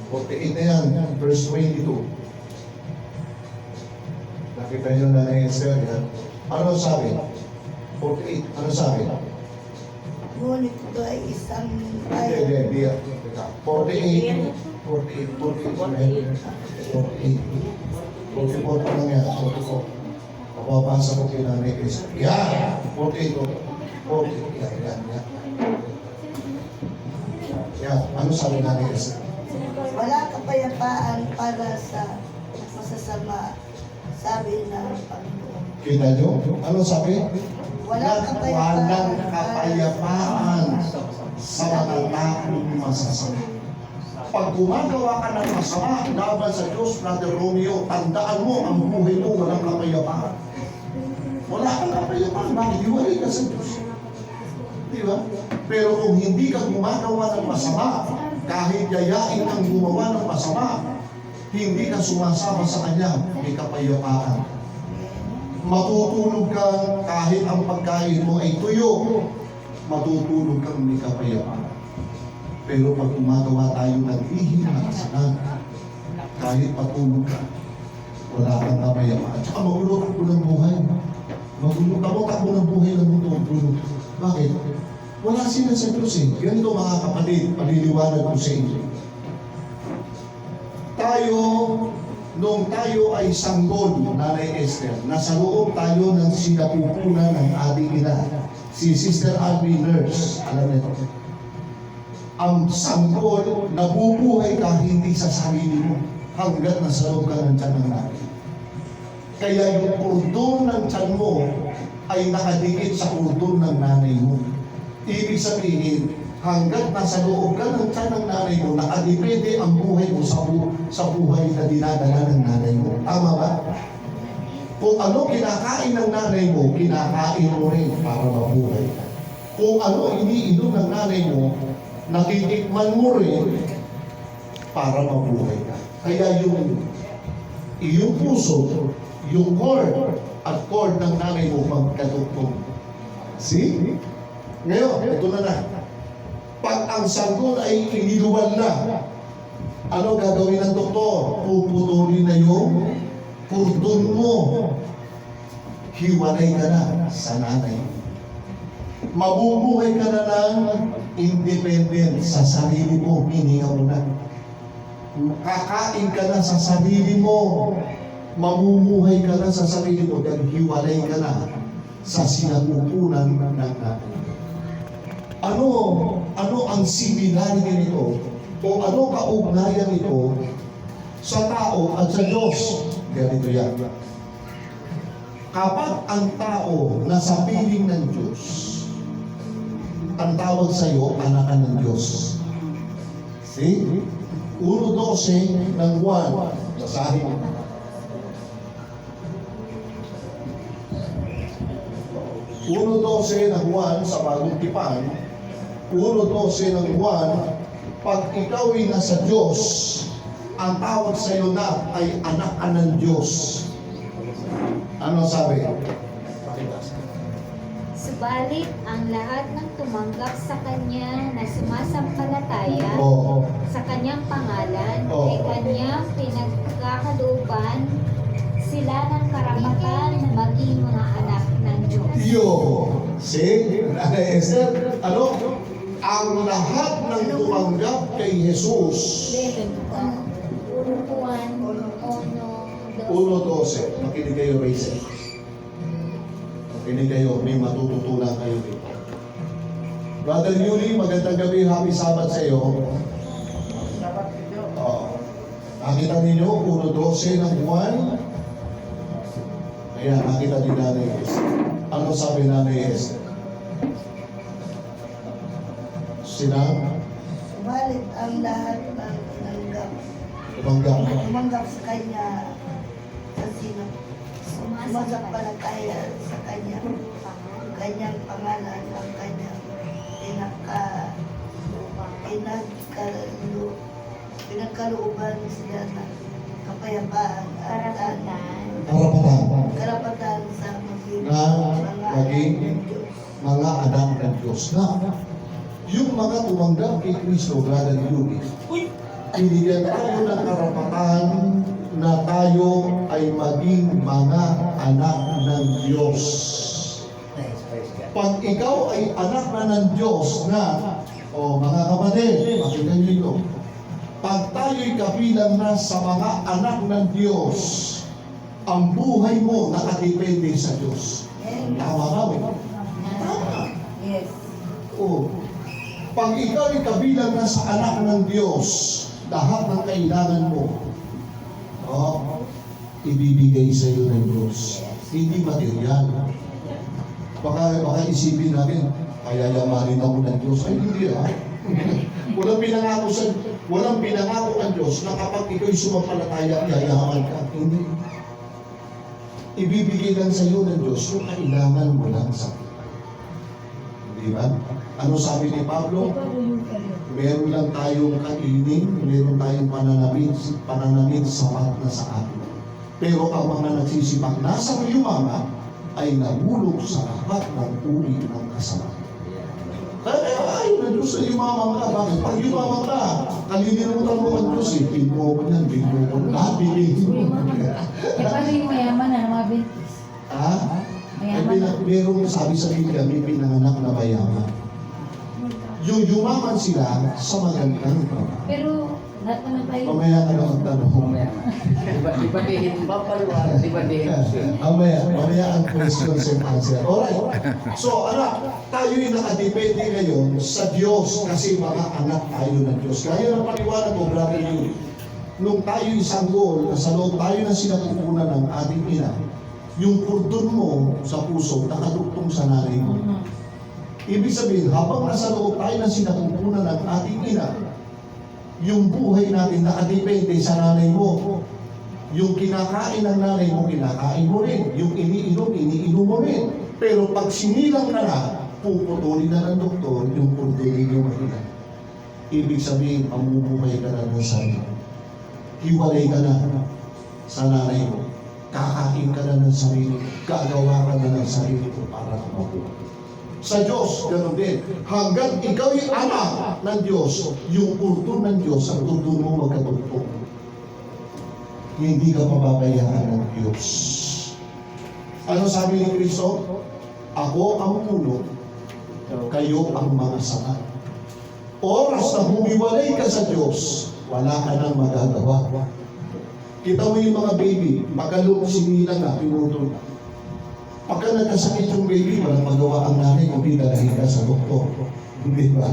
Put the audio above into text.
48 na yan, verse 22. Nakita nyo na Esther yan. Ano sabi? 48, ano sabi? Ngunit ito ay isang Hindi. 48, 44 pa lang yan, 44. Mapapasa ko kay Nanay Esther. Yan! 48, 48, yan. Yan, ano sabi Nanay Esther? wala kapayapaan para sa masasama, sabi ng Panginoon. Kita nyo? Ano sabi? Walang Walang kapayapaan sa mga taong masasama. Pag gumagawa ka ng masama laban sa Diyos, Brother Romeo, tandaan mo ang buhay mo walang kapayapaan. Wala kang kapayapaan, bakit hiwalay ka sa Diyos? Di ba? Pero kung hindi ka gumagawa ng masama, kahit yayain kang gumawa ng masama, hindi ka sumasama sa Kanya, may kapayapaan. Matutulog ka kahit ang pagkain mo ay tuyo, matutulog kang may kapayapaan. Pero pag gumagawa tayo ng lihim na kasalanan, kahit patulog ka, wala kang kapayapaan. Tsaka magulo-takbo ng buhay. Magulo-takbo ng buhay ng mundo. Bakit? Wala sila sa Diyos eh. Ganito mga kapatid, paliliwanag ko sa inyo. Nung tayo ay sanggol, Nanay Esther, nasa loob tayo ng sinapupunan ng ating ina, si Sister Abby Nurse. Alam niyo ito? Ang sanggol, nabubuhay ka hindi sa sarili mo hanggat nasa loob ka ng tiyan ng nanay. Kaya yung kurdon ng tiyan mo ay nakadikit sa kurdon ng nanay mo. Ibig sabihin, hanggat nasa loob ka ng tiyan ng nanay mo, nakadepende ang buhay mo sa buhay na dinadala ng nanay mo. Tama ba? Kung ano kinakain ng nanay mo, kinakain mo rin para mabuhay ka. Kung ano iniinom ng nanay mo, nakitikman mo rin para mabuhay ka. Kaya yung puso, yung cord ng nanay mo magkatugtog. See? Ngayon, ito na. Pag ang sanggol ay iniluwal na, ano gagawin ng doktor? Puputulin na yung kurdon mo. Hiwalay ka na sa nanay. Mabubuhay ka na ng independent sa sarili mo, hininga mo na. Kakain ka na sa sarili mo. Mamumuhay ka na sa sarili mo dahil hiwalay ka na sa sinapupunan ng nanay. Ano ang similarity nito? O ano kaugnayan nito sa tao at sa Diyos? Ganito yan. Kapag ang tao nasa piling ng Diyos, ang tawag sa iyo, anak ka ng Diyos. See? 1:12 ng Juan. Basahin mo. 1:12 ng Juan sa Bagong Tipan. 1:12 ng Juan, pag ikaw ay nasa Diyos, ang tawag sa iyo na ay anak ka ng Diyos. Ano sabi? Subalit ang lahat ng tumanggap sa Kanya na sumasampalataya sa Kanyang pangalan ay Kanyang pinagkakalooban sila ng karapatan na maging mga anak ng Diyos. See? Nanay Esther, ano? Ang lahat ng tumanggap kay Jesus. 1:12. Makinig kayo, Rachel. Makinig kayo, may matututunan kayo dito. Brother Yuli, magandang gabi, happy Sabbath sa iyo. Nakita ninyo, 1:12 ng Juan. Ayan, nakita din Nanay Esther. Ano sabi Nanay Esther? Subalit ang lahat ng tumanggap sa Kanya, sa sumasampalataya sa Kanyang pangalan, ang Kanyang pinagkalooban sila ng kapayapaan at karapatan sa maging mga anak ng Diyos. Na yung mga tumanggap kay Kristo, Brother Yuri, binigyan tayo ng karapatan na tayo ay maging mga anak ng Diyos. Pag ikaw ay anak na ng Diyos na, mga kapatid, pakinggan niyo ito. Pag tayo'y kabilang na sa mga anak ng Diyos, ang buhay mo nakadepende sa Diyos. Tama ba? Tama. Yes. Pag ikaw ay kabilang na sa anak ng Diyos, lahat ng kailangan mo, ibibigay sa iyo ng Diyos. Hindi material. Baka isipin natin, payayamanin ako ng Diyos. Ay, hindi walang pinangako ang Diyos na kapag ikaw'y sumampalataya, yayaman ka. Hindi. Ibibigay lang sa iyo ng Diyos yung kailangan mo lang sa di ba? Ano sabi ni Pablo? Meron lang tayong kainin, meron tayong pananamit sapat na sa atin. Pero ang mga nagsisipag nasa yumaman ay nahulog sa lahat ng uri ng kasalanan. Kaya ayaw na Diyos na yumaman ka. Bakit? Pag yumaman ka, kalinimutan mo ang Diyos eh. Pinmo ko yan, binmo ko. Lahat bilhin mo. Paano yung mayaman na mga bintis? Ha? Merong sabi sa Biblia, may pinanganak na mayaman. Yung yumaman sila sa magandang trabaho. Pero lahat naman tayo. Mamaya ka na magtanong. Mamaya ang questions and answer. Alright. So, anak, tayo'y nakadepende ngayon sa Diyos kasi mga anak tayo ng Diyos. Kaya ng paliwanag ko, Brother Yuri, nung tayo'y sanggol, sa loob tayo ng sinapupunan ng ating ina, yung kurdon mo sa puso, nakadugtong sa nanay mo. Ibig sabihin, habang nasa loob tayo ng sinapupunan ng ating ina, yung buhay natin nakadepende sa nanay mo. Yung kinakain ng nanay mo, kinakain mo rin. Yung iniinom mo rin. Pero pag sinilang ka na, puputulin na ng doktor yung kurdon yung mahina. Ibig sabihin, pamumuhay ka na ng sarili. Hiwalay ka na sa nanay mo. Kakain ka na ng sarili. Gagawa ka na ng sarili ko para mabuhay. Sa Diyos, ganoon din. Hanggang ikaw'y anak ng Diyos, yung kurtun ng Diyos, ang kurtun mo magkatugtog. Hindi ka pababayaan ng Diyos. Ano sabi ni Kristo? Ako ang puno, kayo ang mga sanga. Oras na humiwalay ka sa Diyos, wala ka nang magagawa. Kita mo yung mga baby, magalong sinilang na, pinutol na. Pagka nagkasakit yung baby, walang magawa ang nanay, kundi dalahin ka sa doktor. Hindi ba?